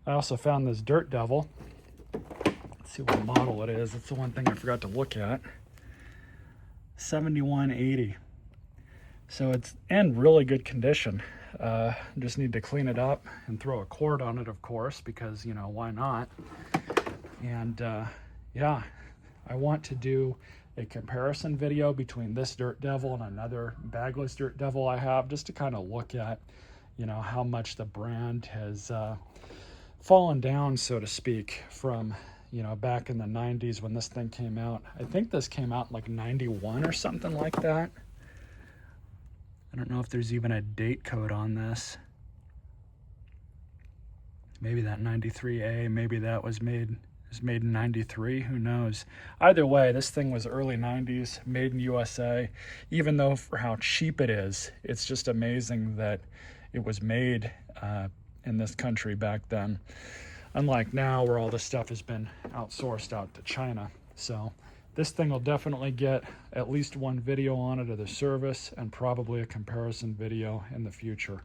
I also found this Dirt Devil. Let's see what model it is. It's the one thing I forgot to look at. 7180. So it's in really good condition. Just need to clean it up and throw a cord on it, of course, because, you know, why not? And yeah, I want to do a comparison video between this Dirt Devil and another bagless Dirt Devil I have, just to kind of look at, you know, how much the brand has fallen down, so to speak, from, you know, back in the 90s when this thing came out. I think this came out in like 91 or something like that. I don't know if there's even a date code on this. Maybe that 93A, maybe that was made in 93, who knows. Either way, this thing was early 90s, made in USA. Even though for how cheap it is, it's just amazing that it was made in this country back then. Unlike now, where all this stuff has been outsourced out to China. So this thing will definitely get at least one video on it of the service, and probably a comparison video in the future.